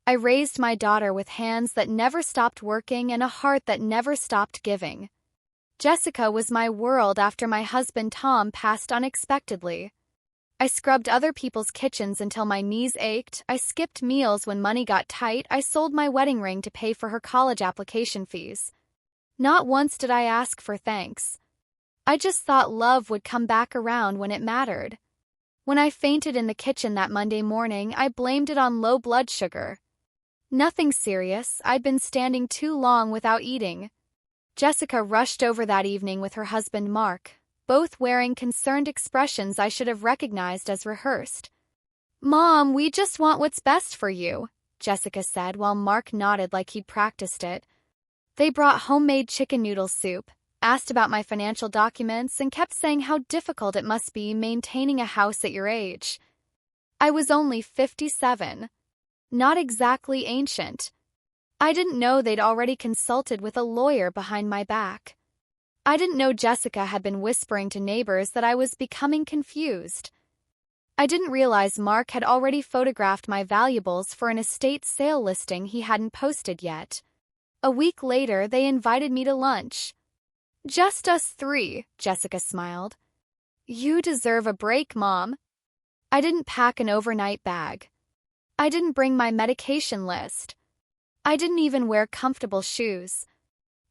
I raised my daughter with hands that never stopped working and a heart that never stopped giving. Jessica was my world after my husband Tom passed unexpectedly. I scrubbed other people's kitchens until my knees ached, I skipped meals when money got tight, I sold my wedding ring to pay for her college application fees. Not once did I ask for thanks. I just thought love would come back around when it mattered. When I fainted in the kitchen that Monday morning, I blamed it on low blood sugar. Nothing serious, I'd been standing too long without eating. Jessica rushed over that evening with her husband Mark, both wearing concerned expressions I should have recognized as rehearsed. "Mom, we just want what's best for you," Jessica said while Mark nodded like he'd practiced it. They brought homemade chicken noodle soup, asked about my financial documents, and kept saying how difficult it must be maintaining a house at your age. I was only 57. Not exactly ancient. I didn't know they'd already consulted with a lawyer behind my back. I didn't know Jessica had been whispering to neighbors that I was becoming confused. I didn't realize Mark had already photographed my valuables for an estate sale listing he hadn't posted yet. A week later, they invited me to lunch. "Just us three," Jessica smiled. "You deserve a break, Mom." I didn't pack an overnight bag. I didn't bring my medication list. I didn't even wear comfortable shoes.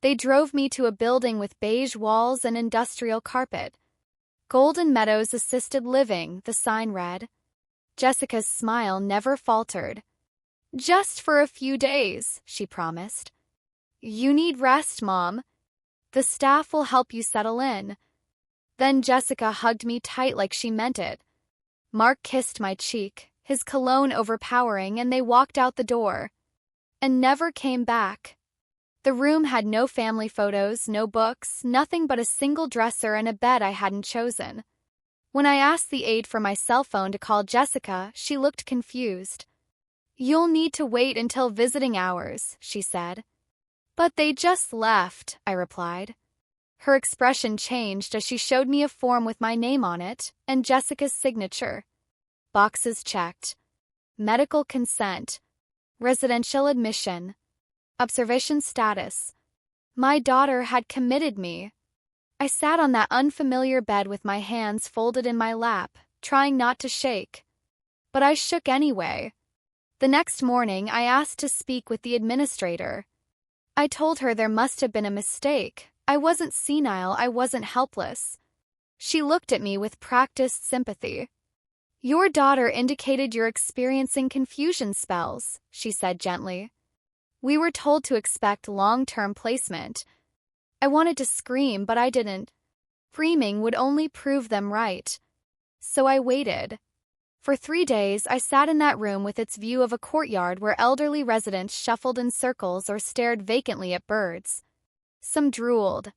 They drove me to a building with beige walls and industrial carpet. Golden Meadows Assisted Living, the sign read. Jessica's smile never faltered. "Just for a few days," she promised. "You need rest, Mom. The staff will help you settle in." Then Jessica hugged me tight like she meant it. Mark kissed my cheek, his cologne overpowering, and they walked out the door. And never came back. The room had no family photos, no books, nothing but a single dresser and a bed I hadn't chosen. When I asked the aide for my cell phone to call Jessica, she looked confused. "You'll need to wait until visiting hours," she said. "But they just left," I replied. Her expression changed as she showed me a form with my name on it and Jessica's signature. Boxes checked. Medical consent. Residential admission. Observation status. My daughter had committed me. I sat on that unfamiliar bed with my hands folded in my lap, trying not to shake. But I shook anyway. The next morning, I asked to speak with the administrator. I told her there must have been a mistake. I wasn't senile, I wasn't helpless. She looked at me with practiced sympathy. "Your daughter indicated you're experiencing confusion spells," she said gently. "We were told to expect long-term placement." I wanted to scream, but I didn't. Screaming would only prove them right. So I waited. For 3 days, I sat in that room with its view of a courtyard where elderly residents shuffled in circles or stared vacantly at birds. Some drooled.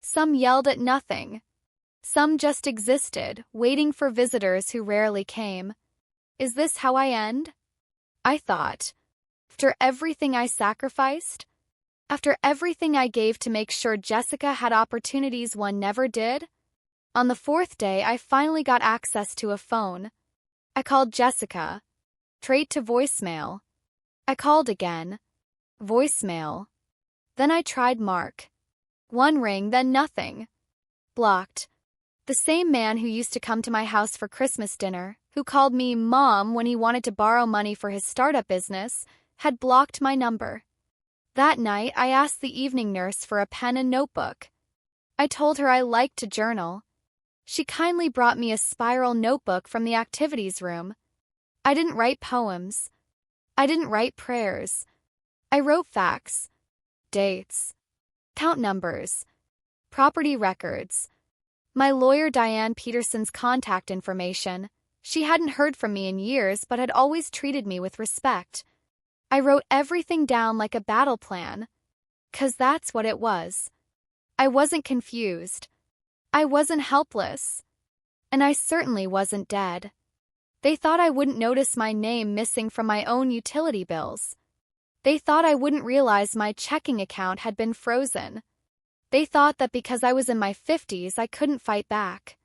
Some yelled at nothing. Some just existed, waiting for visitors who rarely came. Is this how I end? I thought. After everything I sacrificed? After everything I gave to make sure Jessica had opportunities one never did? On the 4th day, I finally got access to a phone. I called Jessica. Straight to voicemail. I called again. Voicemail. Then I tried Mark. 1 ring, then nothing. Blocked. The same man who used to come to my house for Christmas dinner, who called me Mom when he wanted to borrow money for his startup business, had blocked my number. That night, I asked the evening nurse for a pen and notebook. I told her I liked to journal. She kindly brought me a spiral notebook from the activities room. I didn't write poems. I didn't write prayers. I wrote facts, dates, account numbers, property records. My lawyer Diane Peterson's contact information. She hadn't heard from me in years but had always treated me with respect. I wrote everything down like a battle plan. 'Cause that's what it was. I wasn't confused. I wasn't helpless. And I certainly wasn't dead. They thought I wouldn't notice my name missing from my own utility bills. They thought I wouldn't realize my checking account had been frozen. They thought that because I was in my 50s, I couldn't fight back.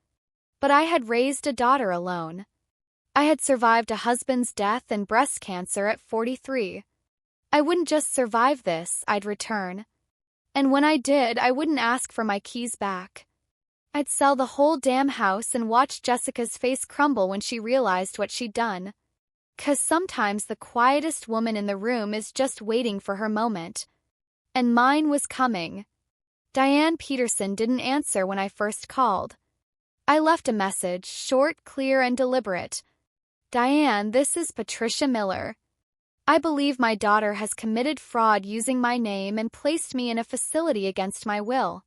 But I had raised a daughter alone. I had survived a husband's death and breast cancer at 43. I wouldn't just survive this, I'd return. And when I did, I wouldn't ask for my keys back. I'd sell the whole damn house and watch Jessica's face crumble when she realized what she'd done. 'Cause sometimes the quietest woman in the room is just waiting for her moment. And mine was coming. Diane Peterson didn't answer when I first called. I left a message, short, clear, and deliberate. Diane, this is Patricia Miller. I believe my daughter has committed fraud using my name and placed me in a facility against my will.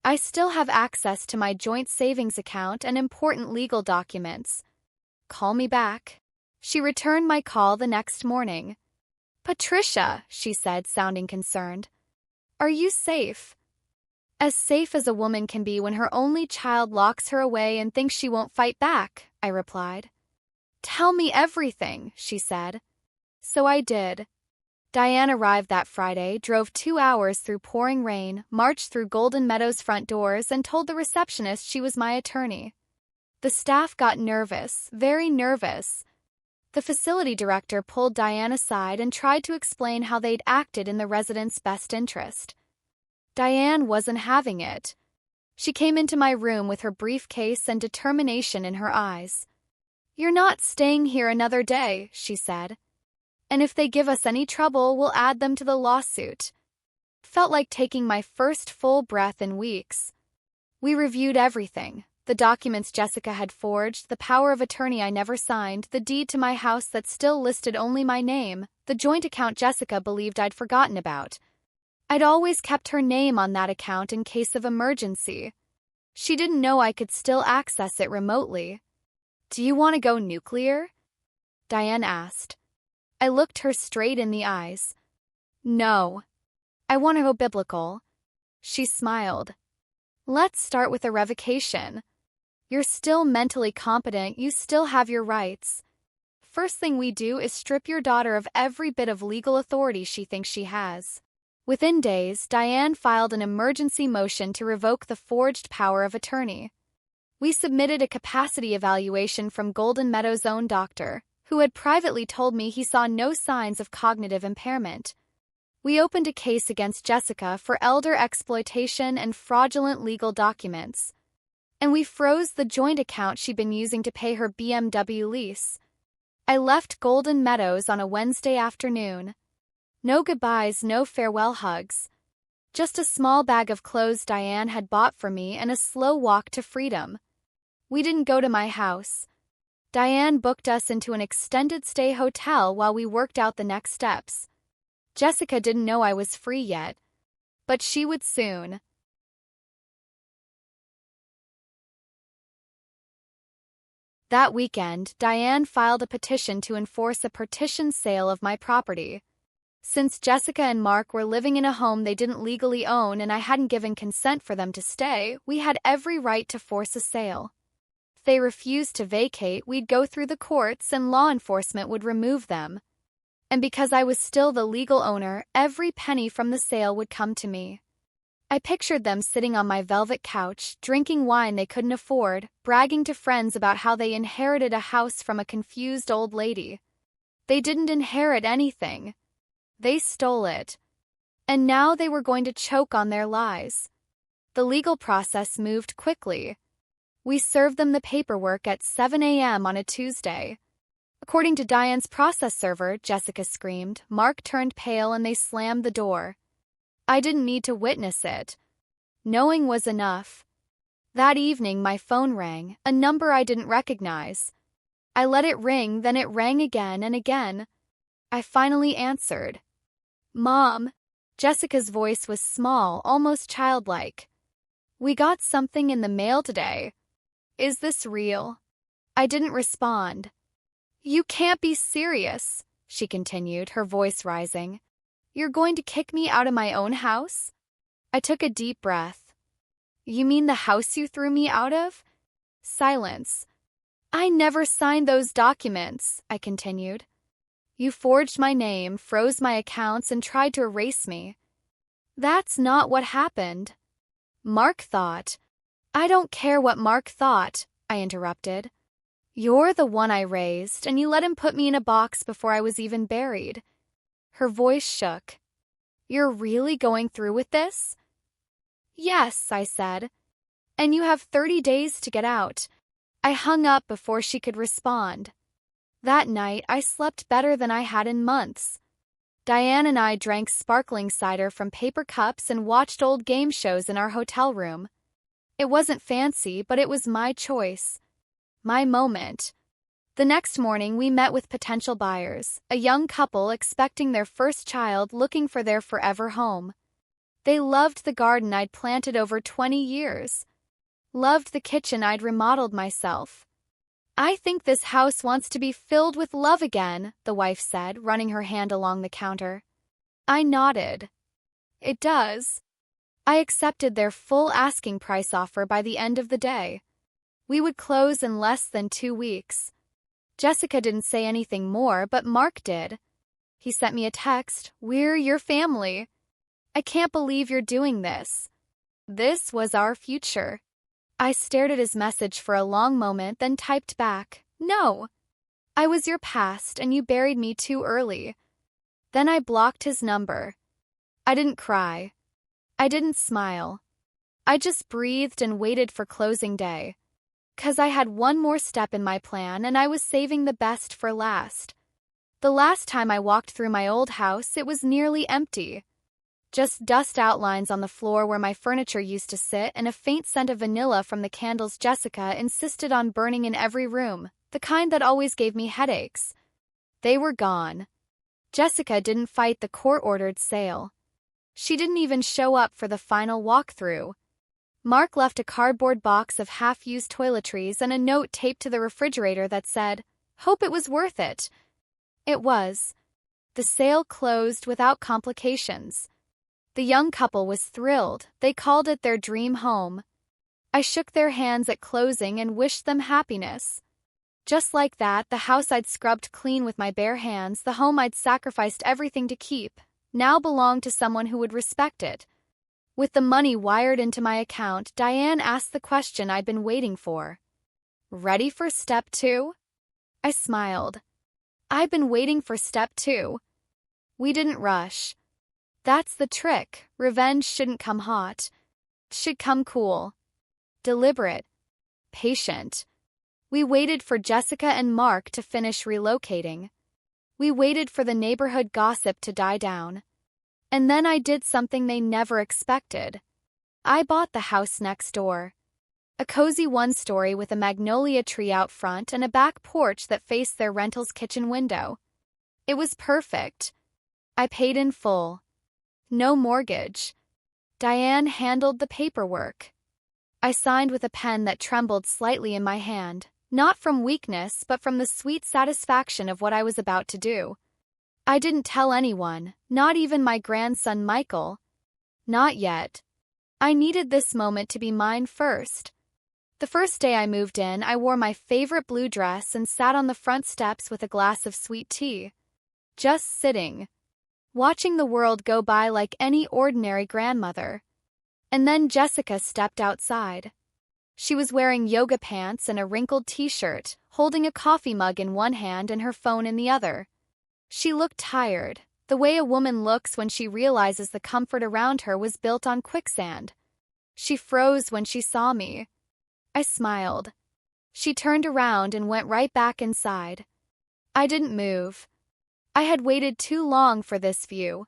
I still have access to my joint savings account and important legal documents. Call me back. She returned my call the next morning. Patricia, she said, sounding concerned. Are you safe? As safe as a woman can be when her only child locks her away and thinks she won't fight back, I replied. Tell me everything, she said. So I did. Diane arrived that Friday, drove 2 hours through pouring rain, marched through Golden Meadows' front doors, and told the receptionist she was my attorney. The staff got nervous, very nervous. The facility director pulled Diane aside and tried to explain how they'd acted in the residents' best interest. Diane wasn't having it. She came into my room with her briefcase and determination in her eyes. You're not staying here another day, she said. And if they give us any trouble, we'll add them to the lawsuit. Felt like taking my first full breath in weeks. We reviewed everything. The documents Jessica had forged, the power of attorney I never signed, the deed to my house that still listed only my name, the joint account Jessica believed I'd forgotten about. I'd always kept her name on that account in case of emergency. She didn't know I could still access it remotely. Do you want to go nuclear? Diane asked. I looked her straight in the eyes. No. I want to go biblical. She smiled. Let's start with a revocation. You're still mentally competent, you still have your rights. First thing we do is strip your daughter of every bit of legal authority she thinks she has. Within days, Diane filed an emergency motion to revoke the forged power of attorney. We submitted a capacity evaluation from Golden Meadows' own doctor, who had privately told me he saw no signs of cognitive impairment. We opened a case against Jessica for elder exploitation and fraudulent legal documents. And we froze the joint account she'd been using to pay her BMW lease. I left Golden Meadows on a Wednesday afternoon. No goodbyes, no farewell hugs. Just a small bag of clothes Diane had bought for me and a slow walk to freedom. We didn't go to my house. Diane booked us into an extended stay hotel while we worked out the next steps. Jessica didn't know I was free yet, but she would soon. That weekend, Diane filed a petition to enforce a partition sale of my property. Since Jessica and Mark were living in a home they didn't legally own and I hadn't given consent for them to stay, we had every right to force a sale. If they refused to vacate, we'd go through the courts and law enforcement would remove them. And because I was still the legal owner, every penny from the sale would come to me. I pictured them sitting on my velvet couch, drinking wine they couldn't afford, bragging to friends about how they inherited a house from a confused old lady. They didn't inherit anything. They stole it. And now they were going to choke on their lies. The legal process moved quickly. We served them the paperwork at 7 a.m. on a Tuesday. According to Diane's process server, Jessica screamed, Mark turned pale and they slammed the door. I didn't need to witness it. Knowing was enough. That evening my phone rang, a number I didn't recognize. I let it ring, then it rang again and again. I finally answered. Mom. Jessica's voice was small, almost childlike. We got something in the mail today. Is this real? I didn't respond. You can't be serious, she continued, her voice rising. You're going to kick me out of my own house? I took a deep breath. You mean the house you threw me out of? Silence. I never signed those documents, I continued. You forged my name, froze my accounts, and tried to erase me. That's not what happened. Mark thought. I don't care what Mark thought, I interrupted. You're the one I raised, and you let him put me in a box before I was even buried. Her voice shook. You're really going through with this? Yes, I said. And you have 30 days to get out. I hung up before she could respond. That night, I slept better than I had in months. Diane and I drank sparkling cider from paper cups and watched old game shows in our hotel room. It wasn't fancy, but it was my choice. My moment. The next morning, we met with potential buyers, a young couple expecting their first child looking for their forever home. They loved the garden I'd planted over 20 years. Loved the kitchen I'd remodeled myself. I think this house wants to be filled with love again, the wife said, running her hand along the counter. I nodded. It does. I accepted their full asking price offer by the end of the day. We would close in less than 2 weeks. Jessica didn't say anything more, but Mark did. He sent me a text, "We're your family. I can't believe you're doing this." This was our future. I stared at his message for a long moment, then typed back, "No. I was your past and you buried me too early." Then I blocked his number. I didn't cry. I didn't smile. I just breathed and waited for closing day. 'Cause I had one more step in my plan and I was saving the best for last. The last time I walked through my old house, it was nearly empty. Just dust outlines on the floor where my furniture used to sit and a faint scent of vanilla from the candles Jessica insisted on burning in every room, the kind that always gave me headaches. They were gone. Jessica didn't fight the court-ordered sale. She didn't even show up for the final walkthrough. Mark left a cardboard box of half-used toiletries and a note taped to the refrigerator that said, "Hope it was worth it." It was. The sale closed without complications. The young couple was thrilled. They called it their dream home. I shook their hands at closing and wished them happiness. Just like that, the house I'd scrubbed clean with my bare hands, the home I'd sacrificed everything to keep, now belonged to someone who would respect it. With the money wired into my account, Diane asked the question I'd been waiting for. Ready for step 2? I smiled. I've been waiting for step 2. We didn't rush. That's the trick. Revenge shouldn't come hot. It should come cool. Deliberate. Patient. We waited for Jessica and Mark to finish relocating. We waited for the neighborhood gossip to die down. And then I did something they never expected. I bought the house next door. A cozy one-story with a magnolia tree out front and a back porch that faced their rental's kitchen window. It was perfect. I paid in full. No mortgage. Diane handled the paperwork. I signed with a pen that trembled slightly in my hand, not from weakness but from the sweet satisfaction of what I was about to do. I didn't tell anyone, not even my grandson Michael. Not yet. I needed this moment to be mine first. The first day I moved in, I wore my favorite blue dress and sat on the front steps with a glass of sweet tea. Just sitting. Watching the world go by like any ordinary grandmother. And then Jessica stepped outside. She was wearing yoga pants and a wrinkled t-shirt, holding a coffee mug in one hand and her phone in the other. She looked tired, the way a woman looks when she realizes the comfort around her was built on quicksand. She froze when she saw me. I smiled. She turned around and went right back inside. I didn't move. I had waited too long for this view.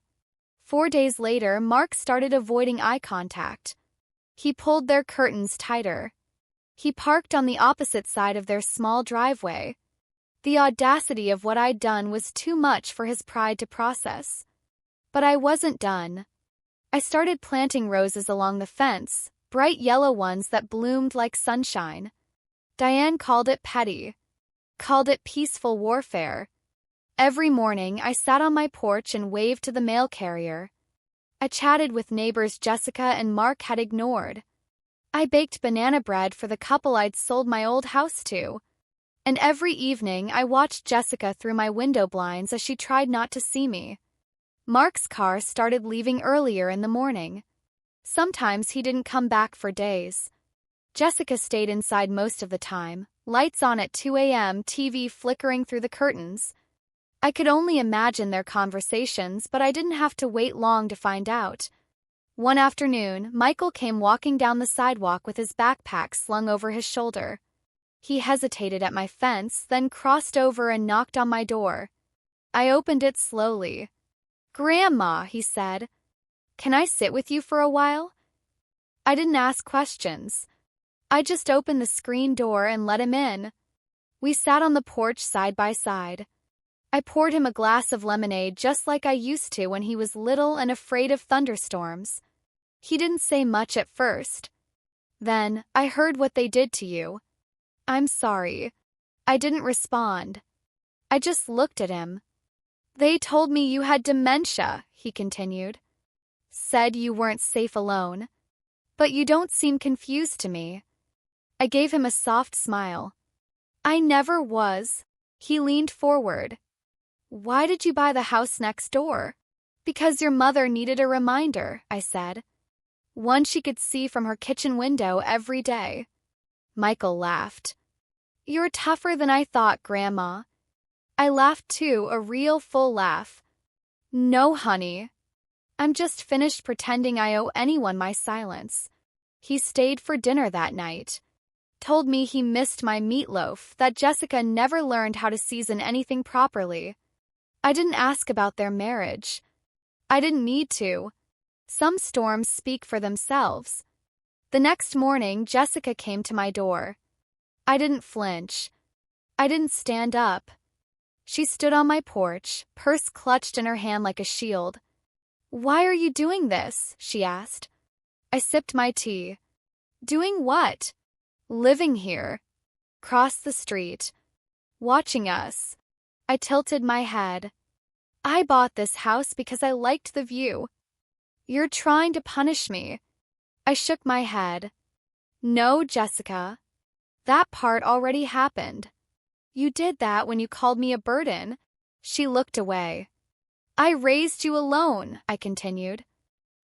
4 days later, Mark started avoiding eye contact. He pulled their curtains tighter. He parked on the opposite side of their small driveway. The audacity of what I'd done was too much for his pride to process. But I wasn't done. I started planting roses along the fence, bright yellow ones that bloomed like sunshine. Diane called it petty. Called it peaceful warfare. Every morning, I sat on my porch and waved to the mail carrier. I chatted with neighbors Jessica and Mark had ignored. I baked banana bread for the couple I'd sold my old house to. And every evening, I watched Jessica through my window blinds as she tried not to see me. Mark's car started leaving earlier in the morning. Sometimes he didn't come back for days. Jessica stayed inside most of the time, lights on at 2 a.m., TV flickering through the curtains. I could only imagine their conversations, but I didn't have to wait long to find out. One afternoon, Michael came walking down the sidewalk with his backpack slung over his shoulder. He hesitated at my fence, then crossed over and knocked on my door. I opened it slowly. "Grandma," he said, "can I sit with you for a while?" I didn't ask questions. I just opened the screen door and let him in. We sat on the porch side by side. I poured him a glass of lemonade just like I used to when he was little and afraid of thunderstorms. He didn't say much at first. Then, "I heard what they did to you." "I'm sorry." I didn't respond. I just looked at him. "They told me you had dementia," he continued. "Said you weren't safe alone. But you don't seem confused to me." I gave him a soft smile. "I never was." He leaned forward. "Why did you buy the house next door?" "Because your mother needed a reminder," I said. "One she could see from her kitchen window every day." Michael laughed. "You're tougher than I thought, Grandma." I laughed too, a real full laugh. "No, honey. I'm just finished pretending I owe anyone my silence." He stayed for dinner that night. Told me he missed my meatloaf, that Jessica never learned how to season anything properly. I didn't ask about their marriage. I didn't need to. Some storms speak for themselves. The next morning, Jessica came to my door. I didn't flinch. I didn't stand up. She stood on my porch, purse clutched in her hand like a shield. "Why are you doing this?" she asked. I sipped my tea. "Doing what?" "Living here. Cross the street. Watching us." I tilted my head. "I bought this house because I liked the view." "You're trying to punish me." I shook my head. "No, Jessica. That part already happened. You did that when you called me a burden." She looked away. "I raised you alone," I continued.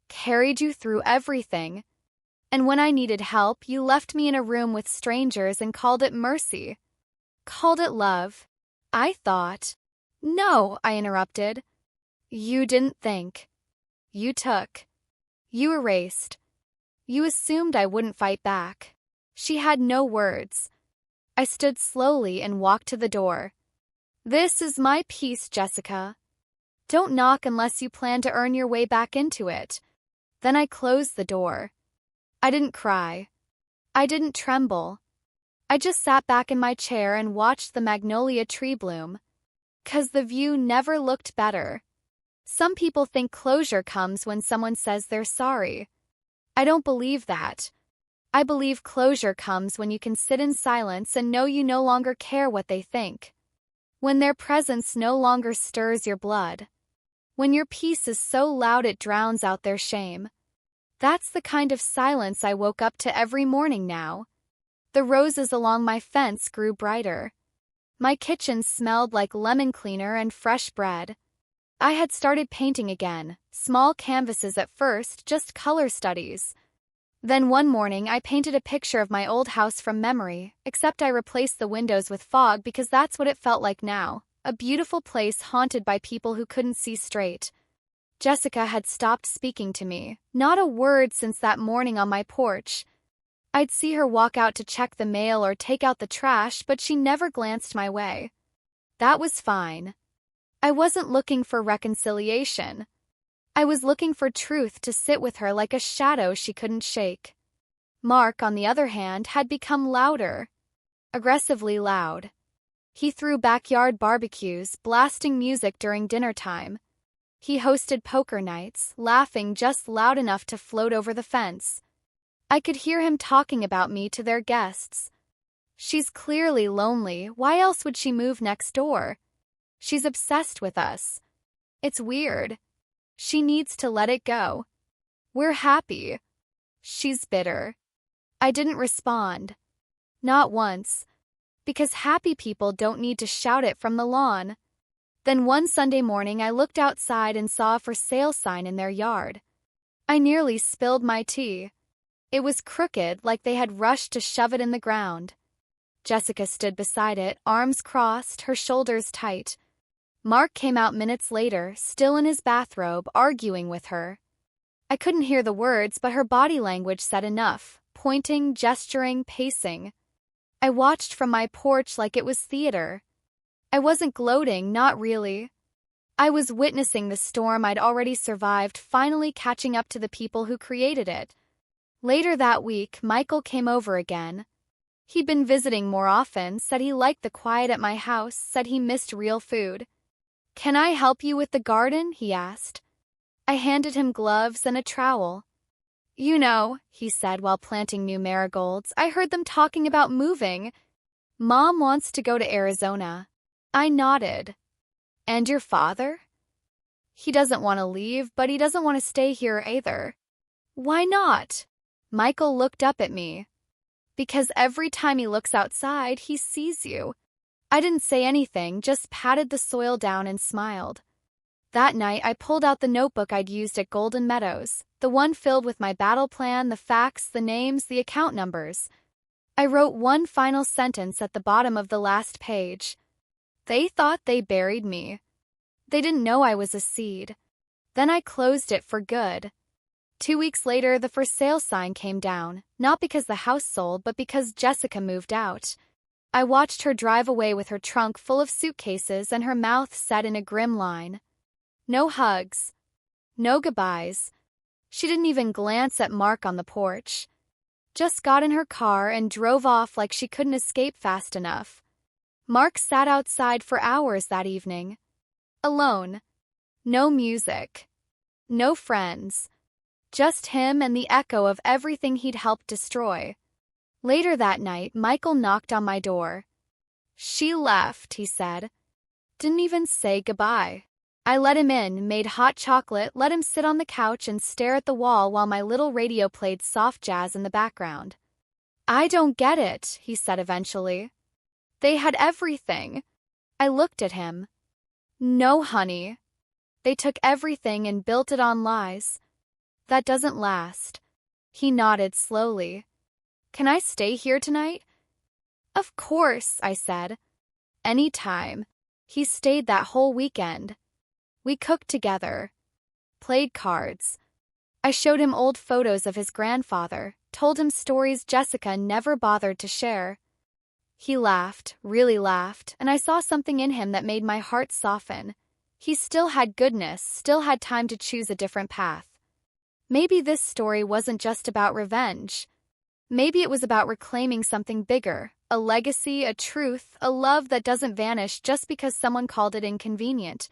"Carried you through everything. And when I needed help, you left me in a room with strangers and called it mercy. Called it love. I thought." "No," I interrupted. "You didn't think. You took. You erased. You assumed I wouldn't fight back." She had no words. I stood slowly and walked to the door. "This is my piece, Jessica. Don't knock unless you plan to earn your way back into it." Then I closed the door. I didn't cry. I didn't tremble. I just sat back in my chair and watched the magnolia tree bloom. 'Cause the view never looked better. Some people think closure comes when someone says they're sorry. I don't believe that. I believe closure comes when you can sit in silence and know you no longer care what they think. When their presence no longer stirs your blood. When your peace is so loud it drowns out their shame. That's the kind of silence I woke up to every morning now. The roses along my fence grew brighter. My kitchen smelled like lemon cleaner and fresh bread. I had started painting again, small canvases at first, just color studies. Then one morning I painted a picture of my old house from memory, except I replaced the windows with fog because that's what it felt like now, a beautiful place haunted by people who couldn't see straight. Jessica had stopped speaking to me, not a word since that morning on my porch. I'd see her walk out to check the mail or take out the trash, but she never glanced my way. That was fine. I wasn't looking for reconciliation. I was looking for truth to sit with her like a shadow she couldn't shake. Mark, on the other hand, had become louder. Aggressively loud. He threw backyard barbecues, blasting music during dinner time. He hosted poker nights, laughing just loud enough to float over the fence. I could hear him talking about me to their guests. "She's clearly lonely. Why else would she move next door? She's obsessed with us. It's weird. She needs to let it go. We're happy. She's bitter." I didn't respond. Not once. Because happy people don't need to shout it from the lawn. Then one Sunday morning I looked outside and saw a for sale sign in their yard. I nearly spilled my tea. It was crooked, like they had rushed to shove it in the ground. Jessica stood beside it, arms crossed, her shoulders tight. Mark came out minutes later, still in his bathrobe, arguing with her. I couldn't hear the words, but her body language said enough, pointing, gesturing, pacing. I watched from my porch like it was theater. I wasn't gloating, not really. I was witnessing the storm I'd already survived finally catching up to the people who created it. Later that week, Michael came over again. He'd been visiting more often, said he liked the quiet at my house, said he missed real food. "Can I help you with the garden?" he asked. I handed him gloves and a trowel. "You know," he said while planting new marigolds, "I heard them talking about moving. Mom wants to go to Arizona." I nodded. "And your father?" "He doesn't want to leave, but he doesn't want to stay here either." "Why not?" Michael looked up at me. "Because every time he looks outside, he sees you." I didn't say anything, just patted the soil down and smiled. That night, I pulled out the notebook I'd used at Golden Meadows, the one filled with my battle plan, the facts, the names, the account numbers. I wrote one final sentence at the bottom of the last page. They thought they buried me. They didn't know I was a seed. Then I closed it for good. 2 weeks later, the for sale sign came down, not because the house sold, but because Jessica moved out. I watched her drive away with her trunk full of suitcases and her mouth set in a grim line. No hugs. No goodbyes. She didn't even glance at Mark on the porch. Just got in her car and drove off like she couldn't escape fast enough. Mark sat outside for hours that evening. Alone. No music. No friends. Just him and the echo of everything he'd helped destroy. Later that night, Michael knocked on my door. "She left," he said. "Didn't even say goodbye." I let him in, made hot chocolate, let him sit on the couch and stare at the wall while my little radio played soft jazz in the background. "I don't get it," he said eventually. "They had everything." I looked at him. "No, honey. They took everything and built it on lies. That doesn't last." He nodded slowly. "Can I stay here tonight?" "Of course," I said. "Any time." He stayed that whole weekend. We cooked together. Played cards. I showed him old photos of his grandfather, told him stories Jessica never bothered to share. He laughed, really laughed, and I saw something in him that made my heart soften. He still had goodness, still had time to choose a different path. Maybe this story wasn't just about revenge. Maybe it was about reclaiming something bigger, a legacy, a truth, a love that doesn't vanish just because someone called it inconvenient.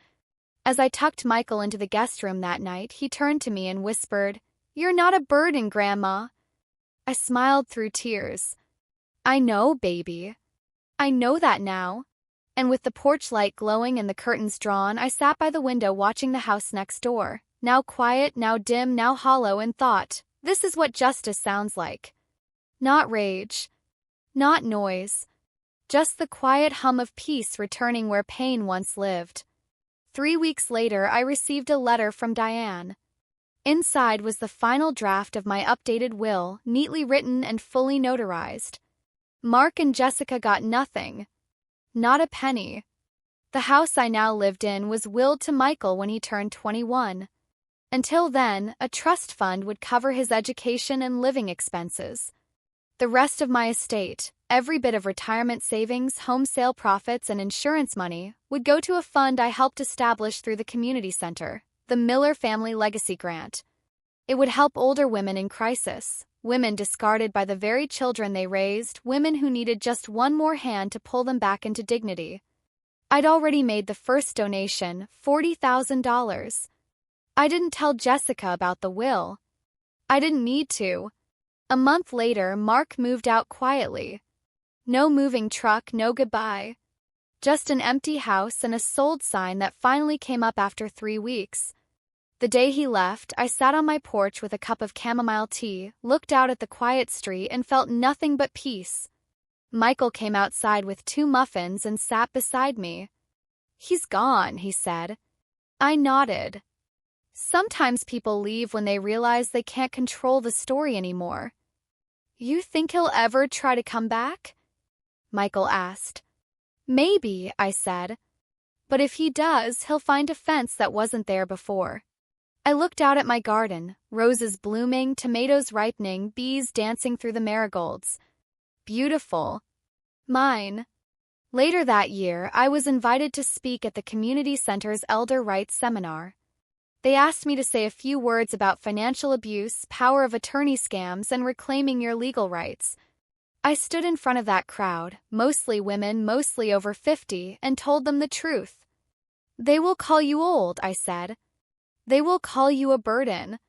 As I tucked Michael into the guest room that night, he turned to me and whispered, "You're not a burden, Grandma." I smiled through tears. "I know, baby. I know that now." And with the porch light glowing and the curtains drawn, I sat by the window watching the house next door, now quiet, now dim, now hollow, and thought, this is what justice sounds like. Not rage. Not noise. Just the quiet hum of peace returning where pain once lived. 3 weeks later, I received a letter from Diane. Inside was the final draft of my updated will, neatly written and fully notarized. Mark and Jessica got nothing. Not a penny. The house I now lived in was willed to Michael when he turned 21. Until then, a trust fund would cover his education and living expenses. The rest of my estate, every bit of retirement savings, home sale profits, and insurance money, would go to a fund I helped establish through the community center, the Miller Family Legacy Grant. It would help older women in crisis, women discarded by the very children they raised, women who needed just one more hand to pull them back into dignity. I'd already made the first donation, $40,000. I didn't tell Jessica about the will. I didn't need to. A month later, Mark moved out quietly. No moving truck, no goodbye. Just an empty house and a sold sign that finally came up after 3 weeks. The day he left, I sat on my porch with a cup of chamomile tea, looked out at the quiet street, and felt nothing but peace. Michael came outside with 2 muffins and sat beside me. "He's gone," he said. I nodded. Sometimes people leave when they realize they can't control the story anymore. You think he'll ever try to come back? Michael asked. Maybe, I said. But if he does, he'll find a fence that wasn't there before. I looked out at my garden, roses blooming, tomatoes ripening, bees dancing through the marigolds. Beautiful. Mine. Later that year, I was invited to speak at the community center's elder rights seminar. They asked me to say a few words about financial abuse, power of attorney scams, and reclaiming your legal rights. I stood in front of that crowd, mostly women, mostly over 50, and told them the truth. They will call you old, I said. They will call you a burden.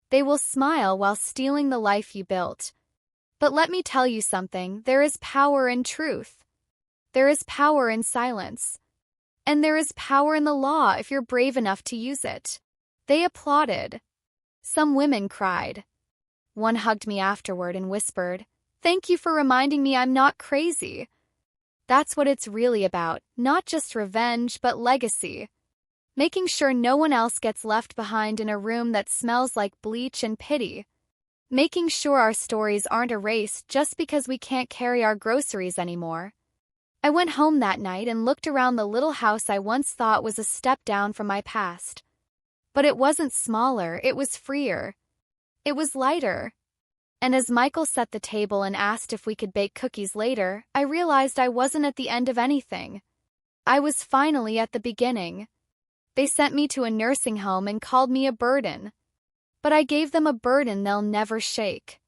They will smile while stealing the life you built. But let me tell you something, there is power in truth. There is power in silence. And there is power in the law if you're brave enough to use it. They applauded. Some women cried. One hugged me afterward and whispered, "Thank you for reminding me I'm not crazy." That's what it's really about, not just revenge, but legacy. Making sure no one else gets left behind in a room that smells like bleach and pity. Making sure our stories aren't erased just because we can't carry our groceries anymore. I went home that night and looked around the little house I once thought was a step down from my past. But it wasn't smaller, it was freer. It was lighter. And as Michael set the table and asked if we could bake cookies later, I realized I wasn't at the end of anything. I was finally at the beginning. They sent me to a nursing home and called me a burden. But I gave them a burden they'll never shake.